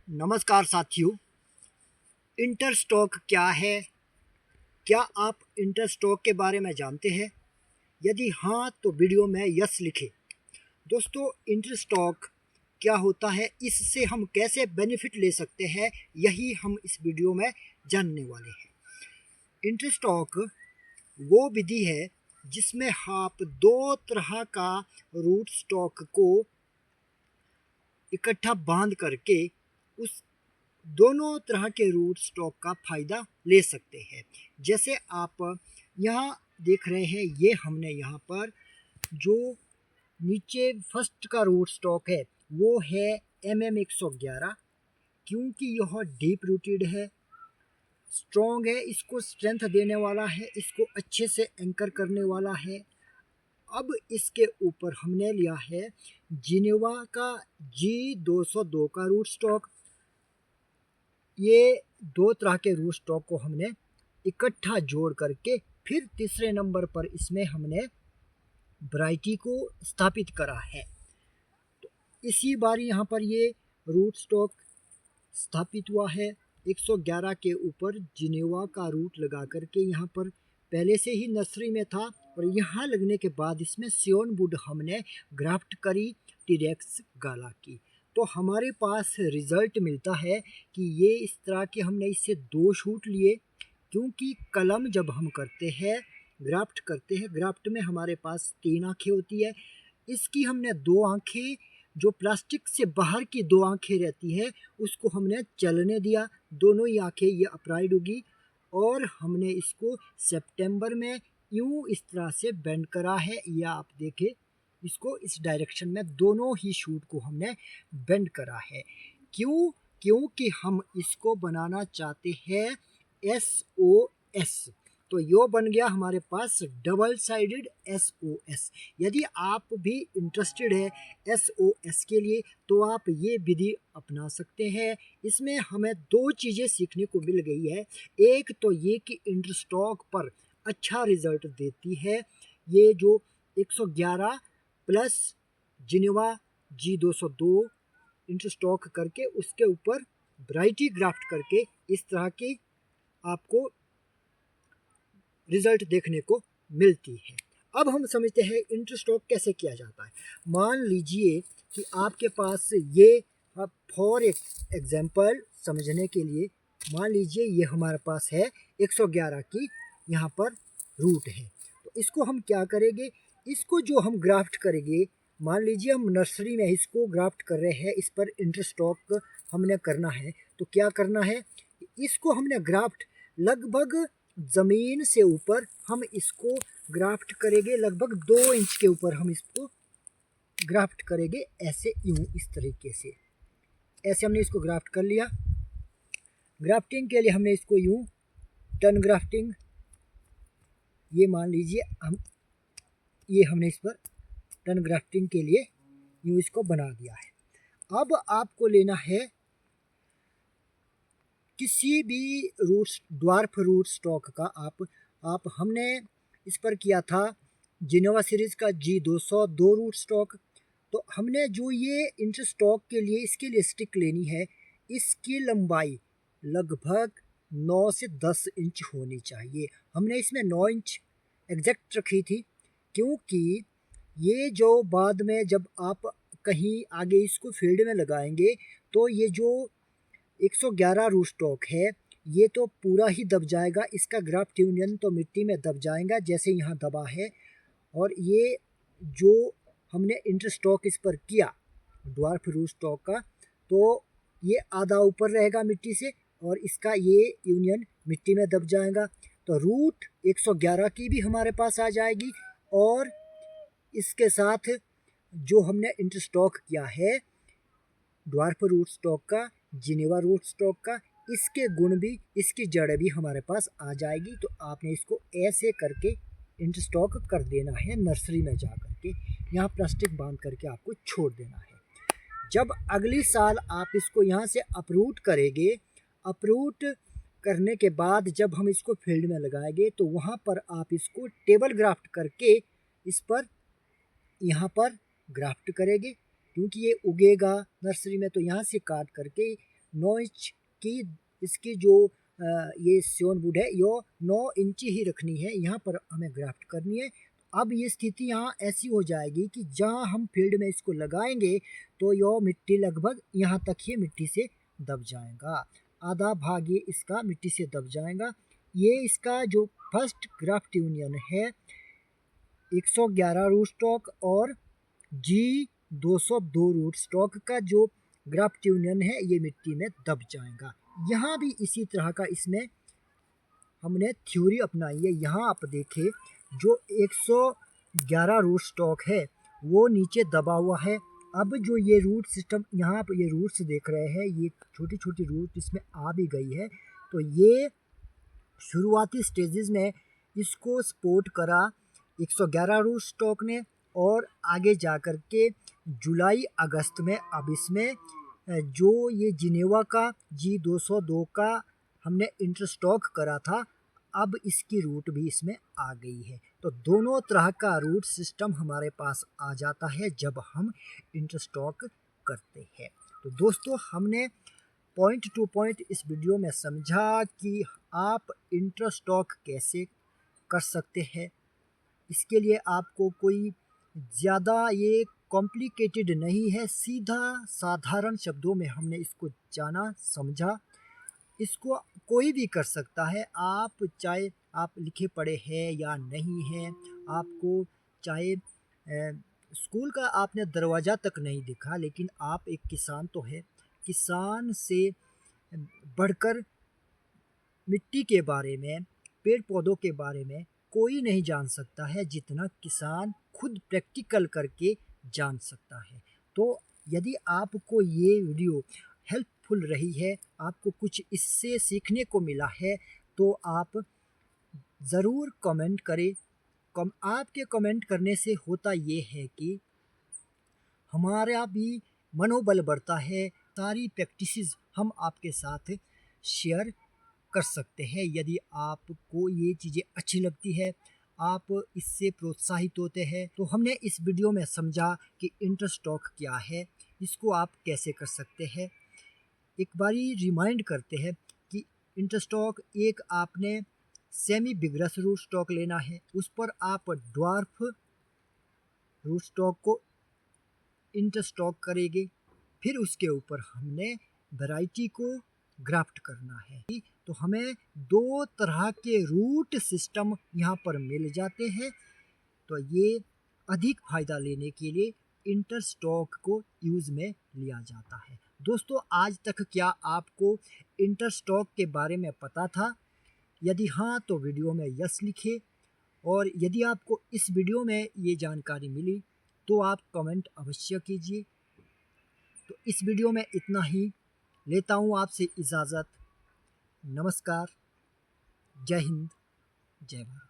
नमस्कार साथियों। इंटरस्टॉक क्या है? क्या आप इंटरस्टॉक के बारे में जानते हैं? यदि हाँ तो वीडियो में यस लिखें। दोस्तों, इंटरस्टॉक क्या होता है, इससे हम कैसे बेनिफिट ले सकते हैं, यही हम इस वीडियो में जानने वाले हैं। इंटरस्टॉक वो विधि है जिसमें आप दो तरह का रूट स्टॉक को इकट्ठा बांध करके उस दोनों तरह के रूट स्टॉक का फायदा ले सकते हैं। जैसे आप यहाँ देख रहे हैं, ये हमने यहाँ पर जो नीचे फर्स्ट का रूट स्टॉक है वो है MM111, क्योंकि यह डीप रूटेड है, स्ट्रॉन्ग है, इसको स्ट्रेंथ देने वाला है, इसको अच्छे से एंकर करने वाला है। अब इसके ऊपर हमने लिया है जिनेवा का G202 का रूट स्टॉक। ये दो तरह के रूट स्टॉक को हमने इकट्ठा जोड़ करके फिर तीसरे नंबर पर इसमें हमने वैरायटी को स्थापित करा है। तो इसी बार यहाँ पर ये रूट स्टॉक स्थापित हुआ है 111 के ऊपर जिनेवा का रूट लगा करके। यहाँ पर पहले से ही नर्सरी में था और यहाँ लगने के बाद इसमें सियोन वुड हमने ग्राफ्ट करी टीरेक्स गाला की। तो हमारे पास रिजल्ट मिलता है कि ये इस तरह के हमने इससे दो शूट लिए, क्योंकि कलम जब हम करते हैं, ग्राफ्ट करते हैं, ग्राफ्ट में हमारे पास 3 आंखें होती है। इसकी हमने 2 आंखें, जो प्लास्टिक से बाहर की 2 आंखें रहती है, उसको हमने चलने दिया। दोनों ही आंखें ये अपराइड होगी और हमने इसको सितंबर में यूं इस तरह से बेंड करा है। या आप देखें, इसको इस डायरेक्शन में दोनों ही शूट को हमने बेंड करा है। क्यों? क्योंकि हम इसको बनाना चाहते हैं SOS। तो यो बन गया हमारे पास डबल साइडेड SOS। यदि आप भी इंटरेस्टेड है SOS के लिए तो आप ये विधि अपना सकते हैं। इसमें हमें 2 चीज़ें सीखने को मिल गई है। एक तो ये कि इंटरस्टॉक पर अच्छा रिजल्ट देती है ये जो 111 प्लस जिनेवा G202 इंटरस्टॉक करके उसके ऊपर वैरायटी ग्राफ्ट करके इस तरह की आपको रिजल्ट देखने को मिलती है। अब हम समझते हैं इंटरस्टॉक कैसे किया जाता है। मान लीजिए कि आपके पास ये, फॉर एग्जांपल समझने के लिए, मान लीजिए ये हमारे पास है 111 की यहाँ पर रूट है। तो इसको हम क्या करेंगे, इसको जो हम ग्राफ्ट करेंगे, मान लीजिए हम नर्सरी में इसको ग्राफ्ट कर रहे हैं, इस पर इंटरस्टॉक हमने करना है। तो क्या करना है, इसको हमने ग्राफ्ट लगभग ज़मीन से ऊपर हम इसको ग्राफ्ट करेंगे, लगभग 2 इंच के ऊपर हम इसको ग्राफ्ट करेंगे। ऐसे यूं इस तरीके से, ऐसे हमने इसको ग्राफ्ट कर लिया। ग्राफ्टिंग के लिए हमने इसको यूं टर्न ग्राफ्टिंग, ये मान लीजिए ये हमने इस पर टर्न ग्राफ्टिंग के लिए यूं इसको बना दिया है। अब आपको लेना है किसी भी ड्वार्फ रूट स्टॉक का आप हमने इस पर किया था जिनेवा सीरीज का G202 रूट स्टॉक। तो हमने जो ये इंटरस्टॉक के लिए इसके लिए स्टिक लेनी है, इसकी लंबाई लगभग 9 से 10 इंच होनी चाहिए। हमने इसमें 9 इंच एग्जैक्ट रखी थी, क्योंकि ये जो बाद में जब आप कहीं आगे इसको फील्ड में लगाएंगे तो ये जो 111 रूट स्टॉक है ये तो पूरा ही दब जाएगा, इसका ग्राफ्ट यूनियन तो मिट्टी में दब जाएगा जैसे यहाँ दबा है। और ये जो हमने इंटरस्टॉक इस पर किया ड्वार्फ रूट स्टॉक का, तो ये आधा ऊपर रहेगा मिट्टी से और इसका ये यूनियन मिट्टी में दब जाएगा। तो रूट 111 की भी हमारे पास आ जाएगी और इसके साथ जो हमने इंटरस्टॉक किया है ड्वार्फ रूट स्टॉक का, जिनेवा रूट स्टॉक का, इसके गुण भी, इसकी जड़ भी हमारे पास आ जाएगी। तो आपने इसको ऐसे करके इंटरस्टॉक कर देना है नर्सरी में जा करके, यहाँ प्लास्टिक बांध करके आपको छोड़ देना है। जब अगली साल आप इसको यहाँ से अपरूट करेंगे, अपरूट करने के बाद जब हम इसको फील्ड में लगाएंगे तो वहाँ पर आप इसको टेबल ग्राफ्ट करके इस पर यहाँ पर ग्राफ्ट करेंगे, क्योंकि ये उगेगा नर्सरी में। तो यहाँ से काट करके 9 इंच की इसकी जो ये स्योन वुड है यो 9 इंच ही रखनी है, यहाँ पर हमें ग्राफ्ट करनी है। अब ये स्थिति यहाँ ऐसी हो जाएगी कि जहाँ हम फील्ड में इसको लगाएंगे तो यो मिट्टी लगभग यहाँ तक ही मिट्टी से दब जाएगा, आधा भाग ये इसका मिट्टी से दब जाएगा। ये इसका जो फर्स्ट ग्राफ्ट यूनियन है 111 रूट स्टॉक और G202 रूट स्टॉक का जो ग्राफ्ट यूनियन है ये मिट्टी में दब जाएगा। यहाँ भी इसी तरह का इसमें हमने थ्योरी अपनाई है। यहाँ आप देखें जो 111 रूट स्टॉक है वो नीचे दबा हुआ है। अब जो ये रूट सिस्टम यहाँ पर ये रूट्स देख रहे हैं, ये छोटी छोटी रूट इसमें आ भी गई है, तो ये शुरुआती स्टेजेस में इसको सपोर्ट करा 111 रूट स्टॉक ने, और आगे जा कर के जुलाई अगस्त में अब इसमें जो ये जिनेवा का G202 का हमने इंटरस्टॉक करा था, अब इसकी रूट भी इसमें आ गई है। तो दोनों तरह का रूट सिस्टम हमारे पास आ जाता है जब हम इंटरस्टॉक करते हैं। तो दोस्तों हमने पॉइंट टू पॉइंट इस वीडियो में समझा कि आप इंटरस्टॉक कैसे कर सकते हैं। इसके लिए आपको कोई ज़्यादा ये कॉम्प्लिकेटेड नहीं है, सीधा साधारण शब्दों में हमने इसको जाना समझा। इसको कोई भी कर सकता है, आप चाहे आप लिखे पढ़े हैं या नहीं हैं, आपको चाहे स्कूल का आपने दरवाज़ा तक नहीं दिखा, लेकिन आप एक किसान तो है, किसान से बढ़कर मिट्टी के बारे में, पेड़ पौधों के बारे में कोई नहीं जान सकता है जितना किसान खुद प्रैक्टिकल करके जान सकता है। तो यदि आपको ये वीडियो हेल्पफुल रही है, आपको कुछ इससे सीखने को मिला है, तो आप ज़रूर कमेंट करें। आपके कमेंट करने से होता ये है कि हमारा भी मनोबल बढ़ता है, सारी प्रैक्टिसेस हम आपके साथ शेयर कर सकते हैं। यदि आपको ये चीज़ें अच्छी लगती है, आप इससे प्रोत्साहित होते हैं, तो हमने इस वीडियो में समझा कि इंटरस्टॉक क्या है, इसको आप कैसे कर सकते हैं। एक बारी रिमाइंड करते हैं कि इंटरस्टॉक एक आपने सेमी बिगरस रूट स्टॉक लेना है, उस पर आप ड्वार्फ रूट स्टॉक को इंटरस्टॉक करेंगे, फिर उसके ऊपर हमने वैरायटी को ग्राफ्ट करना है। तो हमें दो तरह के रूट सिस्टम यहाँ पर मिल जाते हैं। तो ये अधिक फ़ायदा लेने के लिए इंटरस्टॉक को यूज़ में लिया जाता है। दोस्तों आज तक क्या आपको इंटरस्टॉक के बारे में पता था? यदि हाँ तो वीडियो में यस लिखिए, और यदि आपको इस वीडियो में ये जानकारी मिली तो आप कमेंट अवश्य कीजिए। तो इस वीडियो में इतना ही, लेता हूँ आपसे इजाज़त। नमस्कार, जय हिंद, जय भारत।